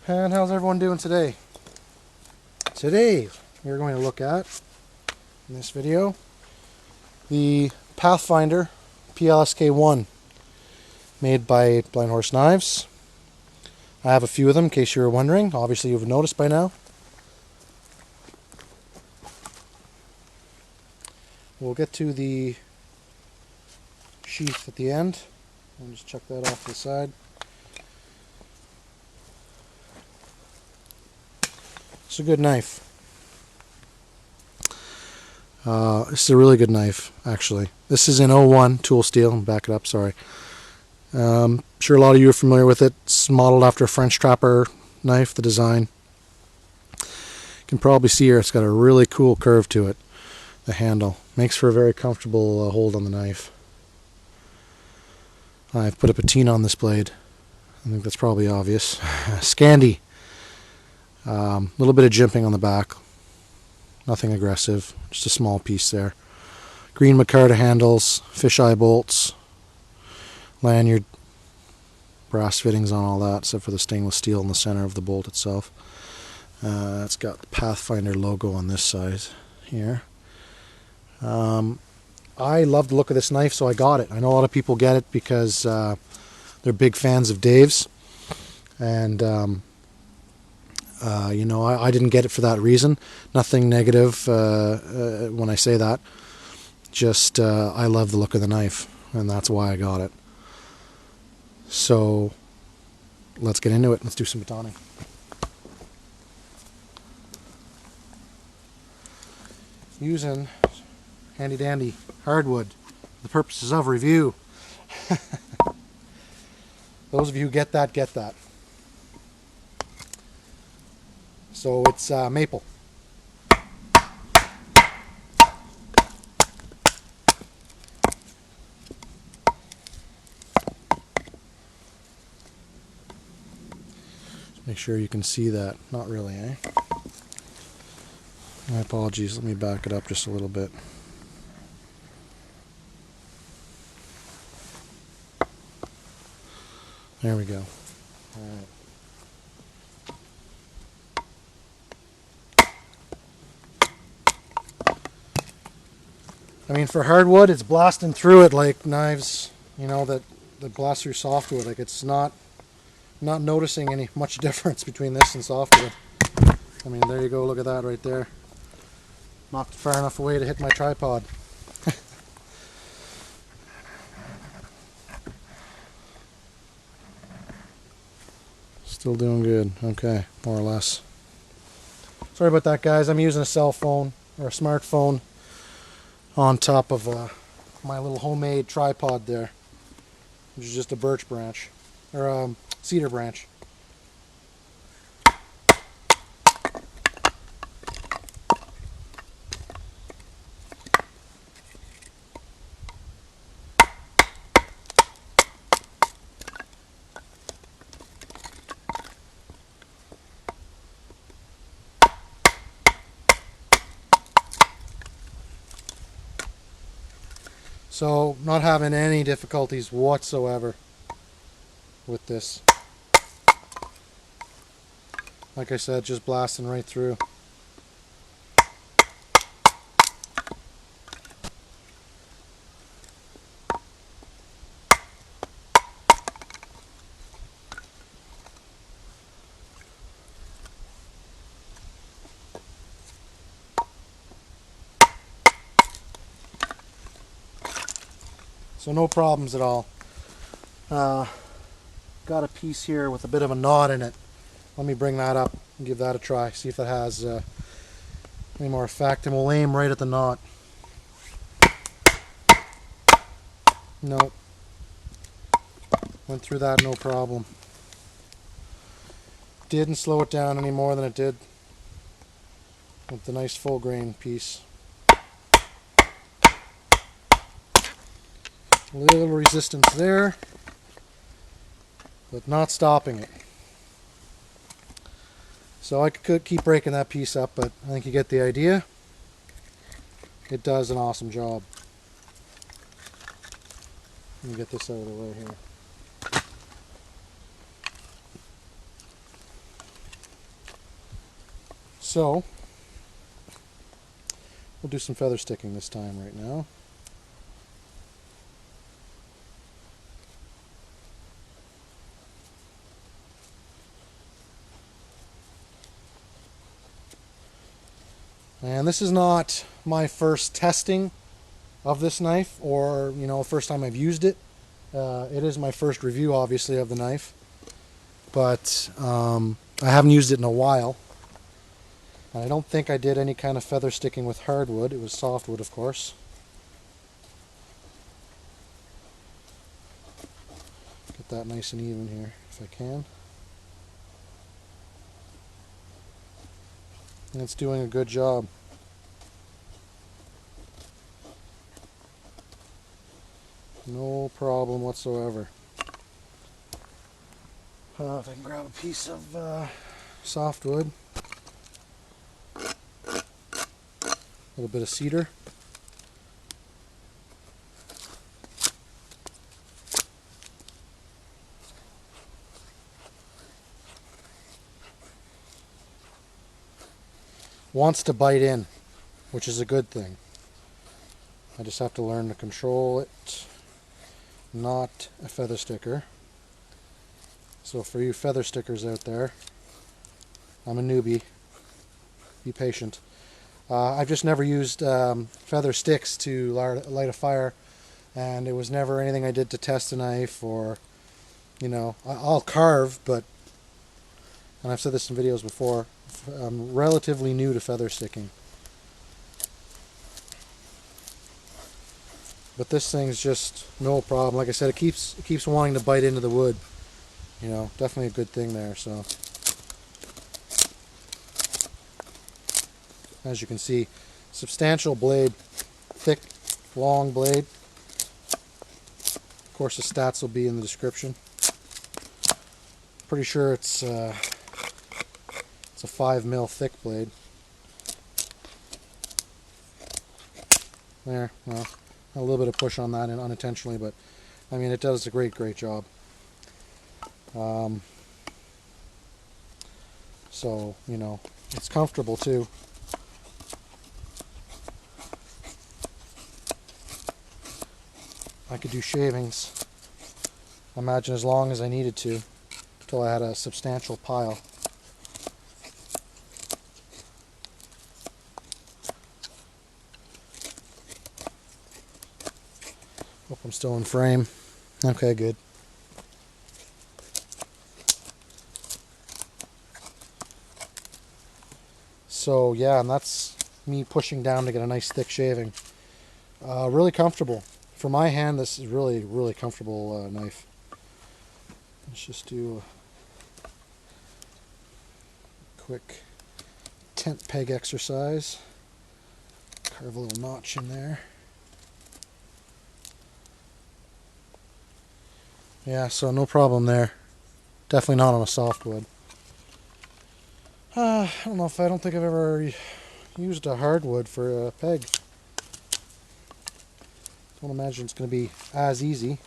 And how's everyone doing today? Today we're going to look at, in this video, the Pathfinder Plsk1 made by Blind Horse Knives. I have a few of them in case you were wondering. Obviously you've noticed by now. We'll get to the sheath at the end. I'll just chuck that off to the side. It's a good knife. This is a really good knife, actually. This is in 01 tool steel. Back it up, sorry. Sure a lot of you are familiar with it. It's modeled after a French trapper knife, the design. You can probably see here it's got a really cool curve to it, the handle. Makes for a very comfortable hold on the knife. I've put a patina on this blade. I think that's probably obvious. Scandi. A little bit of jimping on the back. Nothing aggressive. Just a small piece there. Green Micarta handles, fisheye bolts, lanyard, brass fittings on all that, except for the stainless steel in the center of the bolt itself. It's got the Pathfinder logo on this side here. I love the look of this knife, so I got it. I know a lot of people get it because they're big fans of Dave's, and you know, I didn't get it for that reason. Nothing negative when I say that. Just I love the look of the knife, and that's why I got it. So let's get into it. Let's do some batoning. Using handy dandy hardwood for the purposes of review. Those of you who get that, get that. So it's maple. Just make sure you can see that. Not really, eh? My apologies. Let me back it up just a little bit. There we go. All right. I mean, for hardwood, it's blasting through it like knives, you know, that blast through softwood. Like, it's not noticing any much difference between this and softwood. I mean, there you go. Look at that right there. Not far enough away to hit my tripod. Still doing good. Okay, more or less. Sorry about that, guys. I'm using a cell phone or a smartphone on top of my little homemade tripod there, which is just a birch branch, or cedar branch. So, not having any difficulties whatsoever with this. Like I said, just blasting right through. So no problems at all. Got a piece here with a bit of a knot in it. Let me bring that up and give that a try. See if that has any more effect. And we'll aim right at the knot. Nope. Went through that no problem. Didn't slow it down any more than it did with the nice full grain piece. A little resistance there, but not stopping it. So I could keep breaking that piece up, but I think you get the idea. It does an awesome job. Let me get this out of the way here. So we'll do some feather sticking this time right now. And this is not my first testing of this knife, or first time I've used it. It is my first review, obviously, of the knife, but I haven't used it in a while. And I don't think I did any kind of feather sticking with hardwood. It was softwood, of course. Get that nice and even here if I can. And it's doing a good job. No problem whatsoever. If I can grab a piece of softwood, a little bit of cedar. Wants to bite in, which is a good thing. I just have to learn to control it. Not a feather sticker. So for you feather stickers out there, I'm a newbie. Be patient. I've just never used feather sticks to light a fire, and it was never anything I did to test a knife, or I'll carve, but, and I've said this in videos before, I'm relatively new to feather sticking. But this thing's just no problem. Like I said, it keeps wanting to bite into the wood. Definitely a good thing there. So as you can see, substantial blade, thick, long blade. Of course, the stats will be in the description. Pretty sure it's a 5 mil thick blade. There, well, a little bit of push on that unintentionally, but I mean, it does a great job. So, it's comfortable too. I could do shavings, imagine, as long as I needed to, until I had a substantial pile. Hope I'm still in frame. Okay, good. So yeah, and that's me pushing down to get a nice thick shaving. Really comfortable. For my hand, this is really comfortable knife. Let's just do a quick tent peg exercise. Carve a little notch in there. Yeah, so no problem there. Definitely not on a softwood. I don't think I've ever used a hardwood for a peg. Don't imagine it's going to be as easy.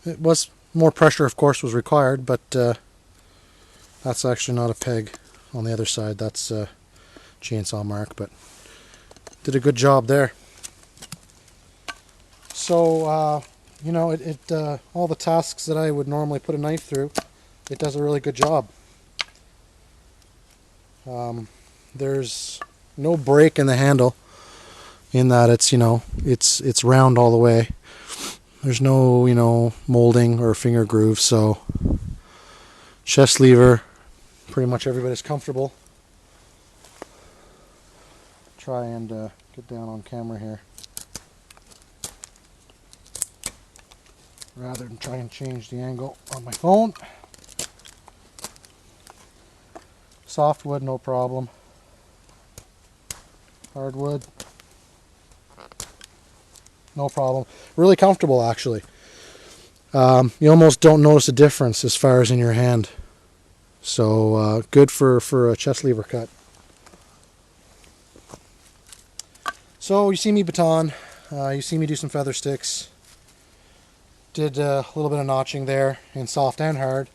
It was more pressure, of course, was required, but that's actually not a peg on the other side. That's a chainsaw mark, but did a good job there. So, all the tasks that I would normally put a knife through, it does a really good job. There's no break in the handle, in that it's round all the way. There's no, molding or finger grooves, so chest lever, pretty much everybody's comfortable. Try and get down on camera here, rather than try and change the angle on my phone. Softwood, no problem. Hardwood, no problem. Really comfortable, actually. You almost don't notice a difference as far as in your hand. So good for a chest lever cut. So you see me baton, you see me do some feather sticks. Did a little bit of notching there in soft and hard.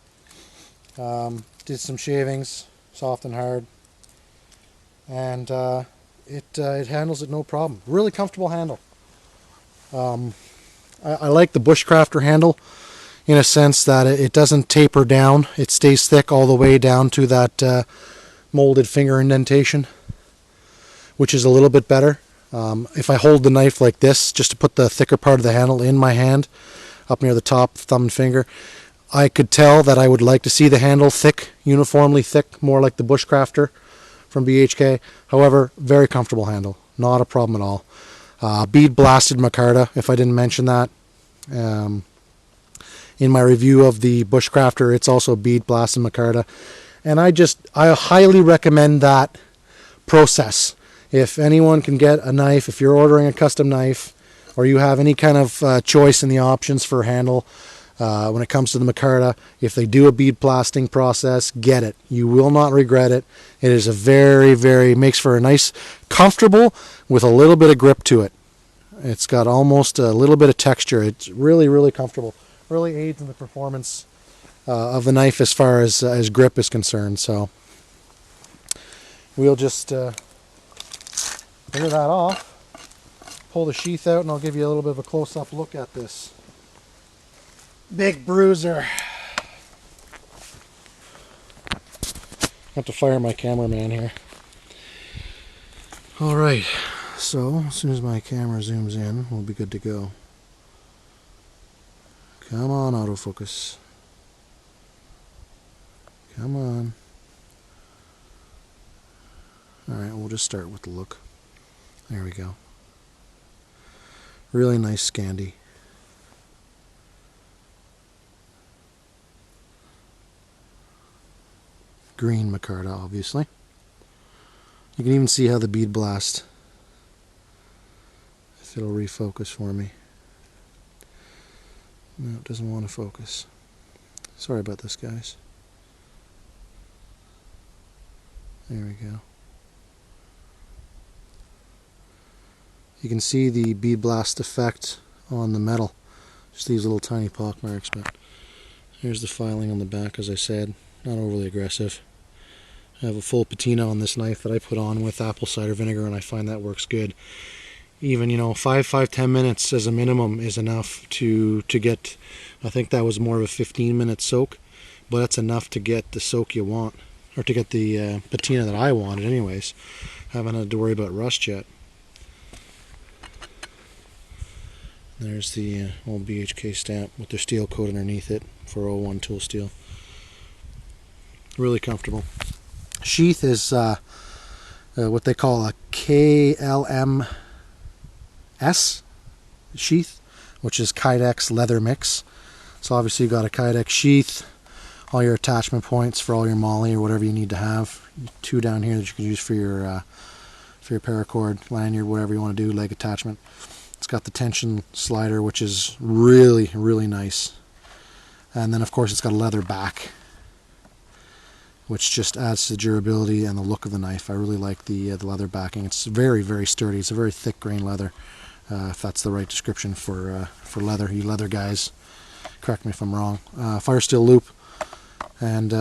Did some shavings, soft and hard. And it handles it no problem. Really comfortable handle. I like the Bushcrafter handle in a sense that it doesn't taper down. It stays thick all the way down to that molded finger indentation, which is a little bit better. If I hold the knife like this, just to put the thicker part of the handle in my hand, up near the top, thumb and finger, I could tell that I would like to see the handle thick, uniformly thick, more like the Bushcrafter from BHK. However, very comfortable handle, not a problem at all. Bead blasted micarta, if I didn't mention that. In my review of the Bushcrafter, it's also bead blasted micarta. And I highly recommend that process. If anyone can get a knife, if you're ordering a custom knife, or you have any kind of choice in the options for handle, when it comes to the micarta, if they do a bead blasting process, get it. You will not regret it. It is a makes for a nice, comfortable, with a little bit of grip to it. It's got almost a little bit of texture. It's really comfortable. Really aids in the performance of the knife as far as grip is concerned. So we'll just clear that off, pull the sheath out, and I'll give you a little bit of a close-up look at this big bruiser. I have to fire my cameraman here. Alright, so as soon as my camera zooms in, we'll be good to go. Come on, autofocus. Come on. Alright, we'll just start with the look. There we go. Really nice Scandi. Green micarta, obviously. You can even see how the bead blast, if it'll refocus for me. No, it doesn't want to focus. Sorry about this, guys. There we go. You can see the bead blast effect on the metal. Just these little tiny pock marks, but here's the filing on the back, as I said. Not overly aggressive. I have a full patina on this knife that I put on with apple cider vinegar, and I find that works good. Even, 10 minutes as a minimum is enough to get, I think that was more of a 15-minute soak, but that's enough to get the soak you want, or to get the patina that I wanted anyways. Haven't had to worry about rust yet. There's the old BHK stamp with their steel coat underneath it for 01 tool steel. Really comfortable. Sheath is what they call a KLM sheath, which is Kydex leather mix. So obviously you've got a Kydex sheath, all your attachment points for all your molly or whatever you need to have. 2 down here that you can use for your paracord, lanyard, whatever you want to do, leg attachment. It's got the tension slider, which is really nice. And then of course it's got a leather back, which just adds to the durability and the look of the knife. I really like the leather backing. It's very sturdy. It's a very thick grain leather, if that's the right description for leather. You leather guys, correct me if I'm wrong. Fire steel loop and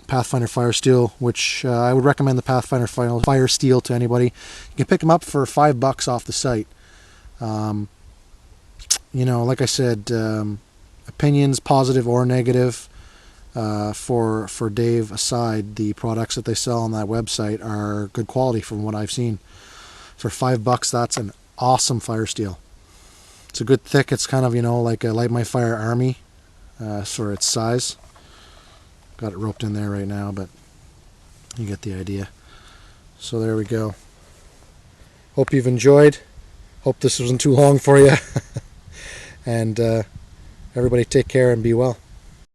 Pathfinder fire steel, which I would recommend the Pathfinder fire steel to anybody. You can pick them up for $5 off the site. Like I said, opinions, positive or negative. For Dave aside, the products that they sell on that website are good quality from what I've seen. For $5, that's an awesome fire steel. It's a good thick. It's kind of like a Light My Fire Army for its size. Got it roped in there right now, but you get the idea. So there we go. Hope you've enjoyed. Hope this wasn't too long for you. And everybody take care and be well.